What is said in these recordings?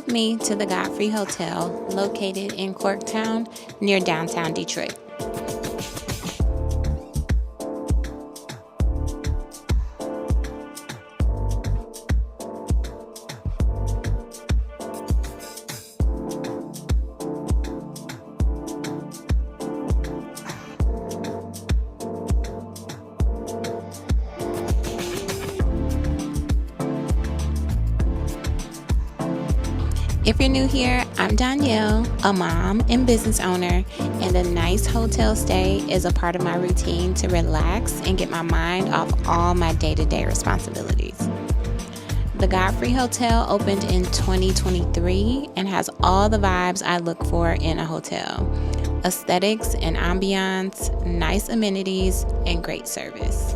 with me to the Godfrey Hotel, located in Corktown, near downtown Detroit. If you're new here, I'm Danielle, a mom and business owner, and a nice hotel stay is a part of my routine to relax and get my mind off all my day-to-day responsibilities. The Godfrey Hotel opened in 2023 and has all the vibes I look for in a hotel: aesthetics and ambiance, nice amenities, and great service.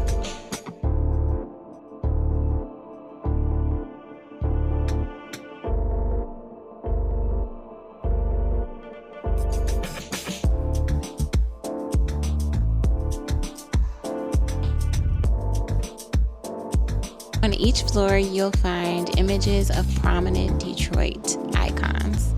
On each floor, you'll find images of prominent Detroit icons.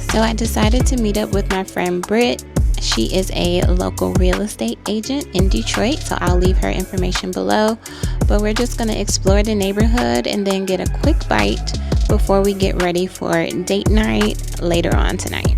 So I decided to meet up with my friend Britt. She is a local real estate agent in Detroit, so I'll leave her information below. But we're just going to explore the neighborhood and then get a quick bite before we get ready for date night later on tonight.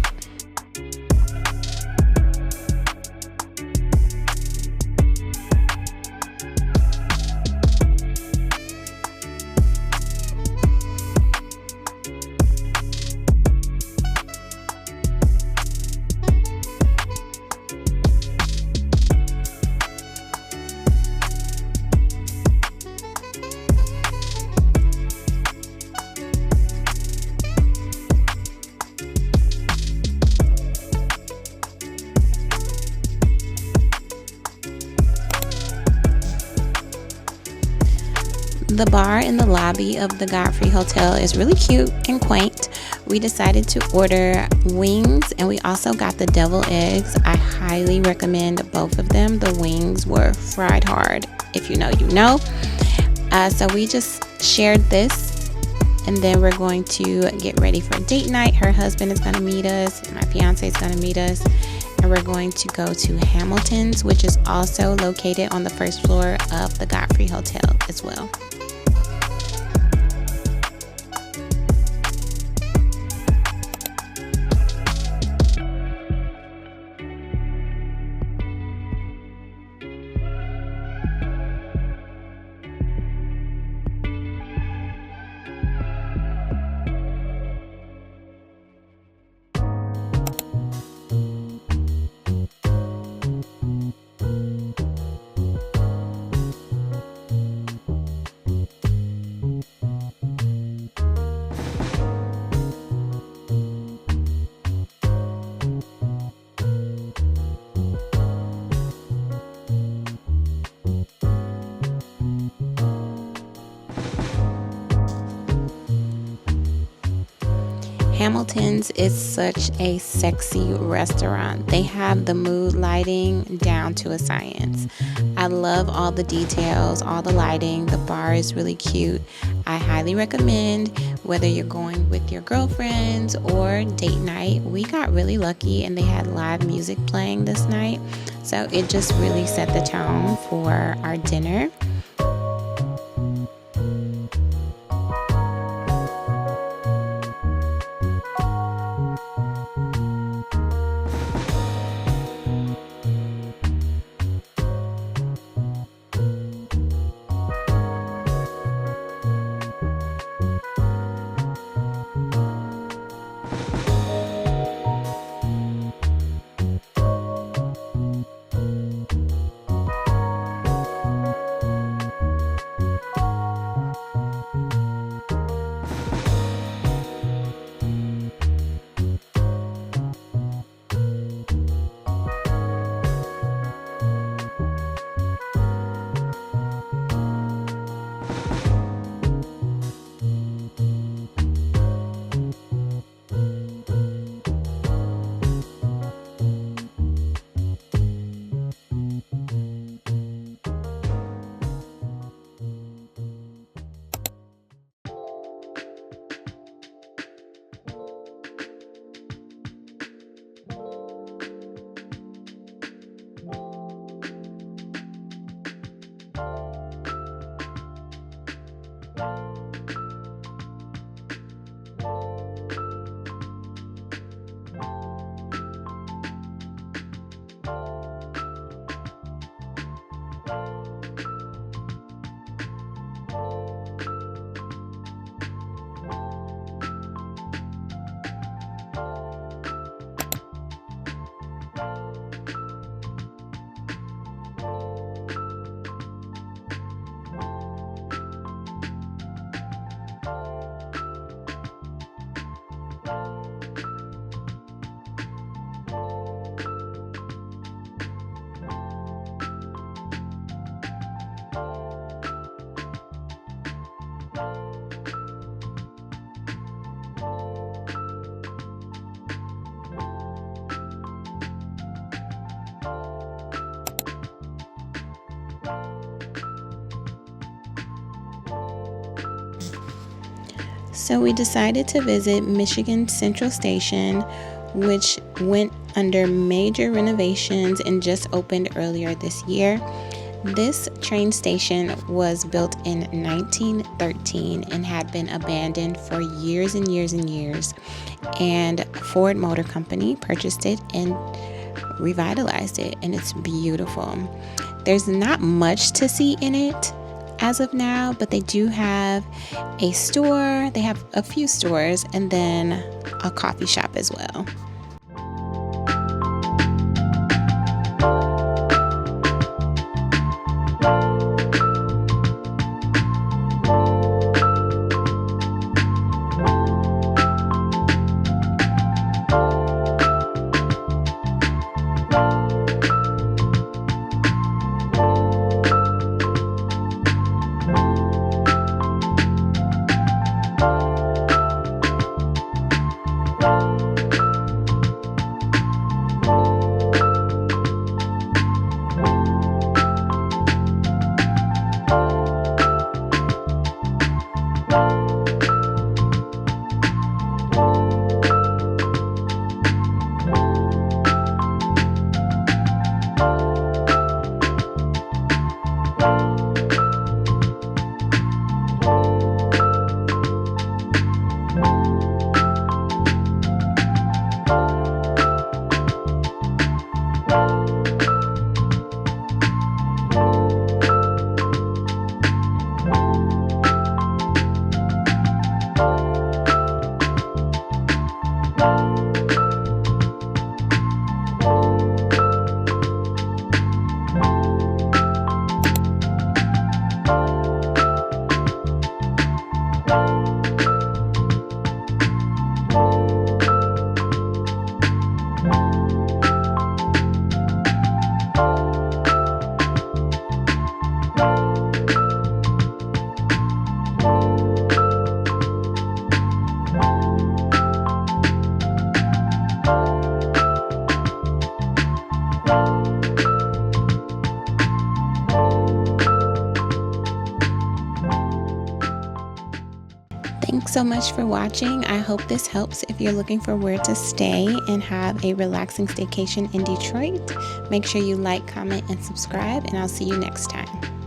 The bar in the lobby of the Godfrey Hotel is really cute and quaint. We decided to order wings, and we also got the deviled eggs. I highly recommend both of them. The wings were fried hard. If you know, you know. So we just shared this, and then we're going to get ready for date night. Her husband is going to meet us, my fiance is going to meet us, and we're going to go to Hamilton's, which is also located on the first floor of the Godfrey Hotel as well. Hamilton's is such a sexy restaurant. They have the mood lighting down to a science. I love all the details, all the lighting. The bar is really cute. I highly recommend whether you're going with your girlfriends or date night. We got really lucky and they had live music playing this night. So it just really set the tone for our dinner. So we decided to visit Michigan Central Station, which went under major renovations and just opened earlier this year. This train station was built in 1913 and had been abandoned for years and years and years. And Ford Motor Company purchased it and revitalized it, and it's beautiful. There's not much to see in it as of now, but they do have a store. They have a few stores and then a coffee shop as well. Thanks so much for watching. I hope this helps if you're looking for where to stay and have a relaxing staycation in Detroit. Make sure you like, comment, and subscribe, and I'll see you next time.